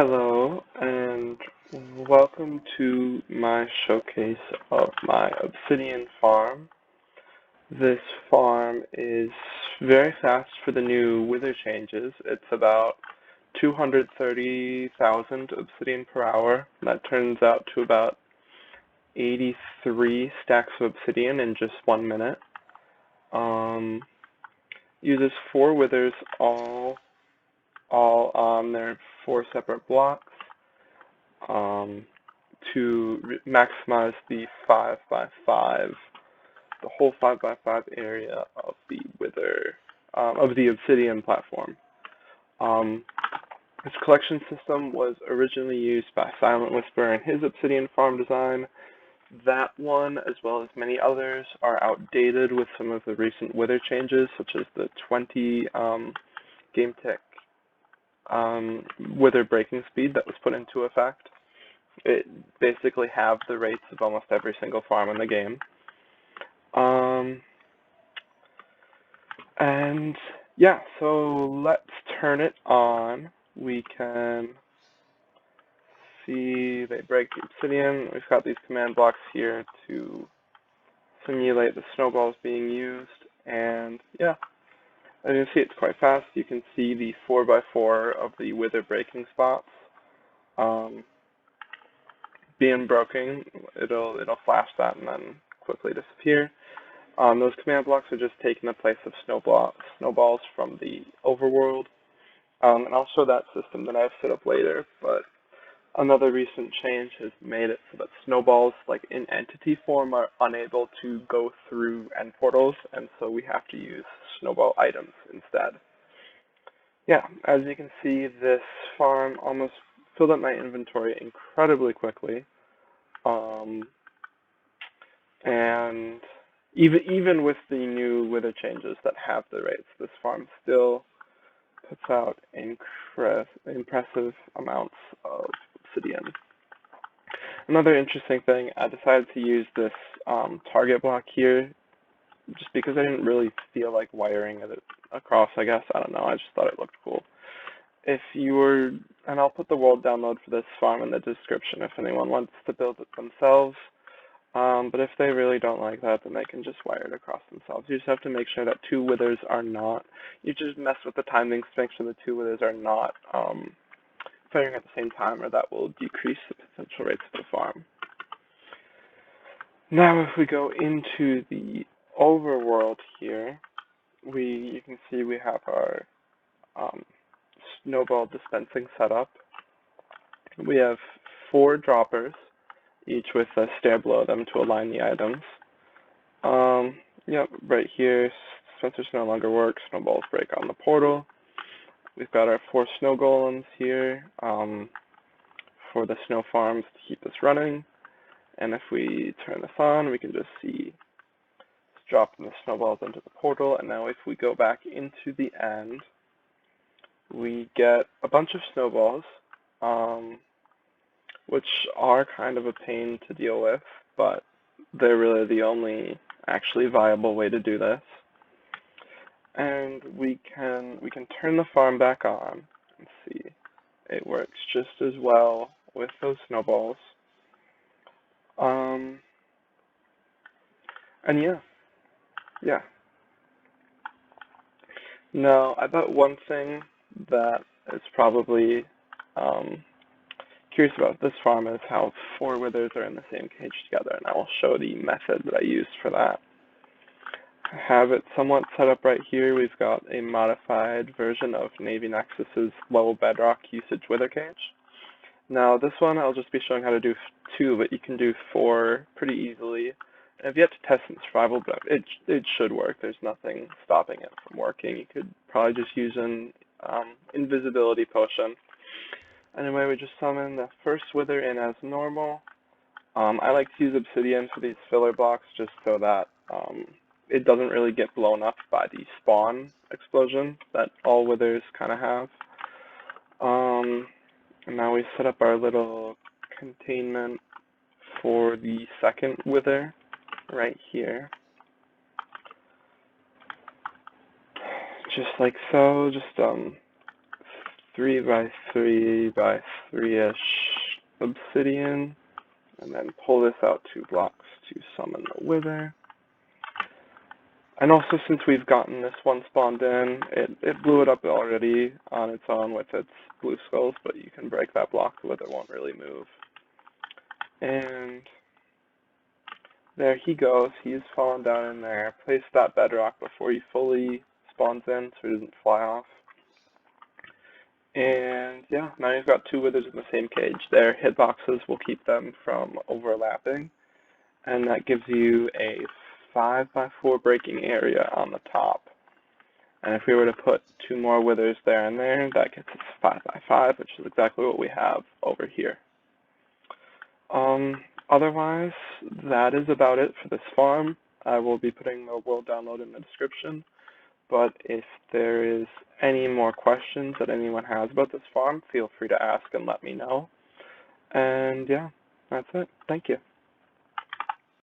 Hello, and welcome to my showcase of my obsidian farm. This farm is very fast for the new wither changes. It's about 230,000 obsidian per hour. That turns out to about 83 stacks of obsidian in just 1 minute. Uses 4 withers all on their 4 separate blocks. To maximize the 5x5, the whole 5x5 area of the of the obsidian platform. This collection system was originally used by Silentwisperer in his obsidian farm design. That one, as well as many others, are outdated with some of the recent wither changes, such as the 20 game tech wither breaking speed that was put into effect. It basically halved the rates of almost every single farm in the game. And yeah, so let's turn it on. We can see they break the obsidian. We've got these command blocks here to simulate the snowballs being used. And yeah, as you can see, it's quite fast. You can see the 4x4 of the wither breaking spots. Being broken, it'll flash that and then quickly disappear. Those command blocks are just taking the place of snowballs from the Overworld. And I'll show that system that I've set up later, but another recent change has made it so that snowballs, like in entity form, are unable to go through end portals, and so we have to use snowball items instead. Yeah, as you can see, this farm almost filled up my inventory incredibly quickly. And even with the new wither changes that have the rates, this farm still puts out impressive amounts of obsidian. Another interesting thing, I decided to use this target block here just because I didn't really feel like wiring it across, I guess. I don't know, I just thought it looked cool. If you were, and I'll put the world download for this farm in the description if anyone wants to build it themselves. But if they really don't like that, then they can just wire it across themselves. You just have to make sure that 2 withers are not, you just mess with the timings to make sure the 2 withers are not firing at the same time, or that will decrease the potential rates of the farm. Now if we go into the overworld here, you can see we have our snowball dispensing setup. We have 4 droppers, each with a stair below them to align the items. Yep, right here, dispensers no longer work, snowballs break on the portal. We've got our 4 snow golems here for the snow farms to keep us running. And if we turn this on, we can just see it's dropping the snowballs into the portal. And now if we go back into the end, we get a bunch of snowballs, which are kind of a pain to deal with, but they're really the only actually viable way to do this. And we can turn the farm back on and see it works just as well with those snowballs. And yeah. Now, I bet one thing that is probably curious about this farm is how 4 withers are in the same cage together, and I will show the method that I used for that. I have it somewhat set up right here. We've got a modified version of Navynexus's low bedrock usage wither cage. Now this one I'll just be showing how to do 2, but you can do 4 pretty easily. I've yet to test in survival, but it should work. There's nothing stopping it from working. You could probably just use an invisibility potion. Anyway, we just summon the first wither in as normal. I like to use obsidian for these filler blocks just so that it doesn't really get blown up by the spawn explosion that all withers kind of have. And now we set up our little containment for the second wither right here. Just like so, just 3x3x3 3-ish obsidian, and then pull this out 2 blocks to summon the wither. And also, since we've gotten this one spawned in, it blew it up already on its own with its blue skulls, but you can break that block, the wither won't really move. And there he goes, he's fallen down in there. Place that bedrock before he fully spawns in so he doesn't fly off. And yeah, now you've got 2 withers in the same cage. Their hitboxes will keep them from overlapping, and that gives you a 5x4 breaking area on the top. And if we were to put 2 more withers there and there, that gets us 5x5, which is exactly what we have over here. Otherwise, that is about it for this farm. I will be putting the world download in the description, but if there is any more questions that anyone has about this farm, feel free to ask and let me know. And yeah, that's it. Thank you.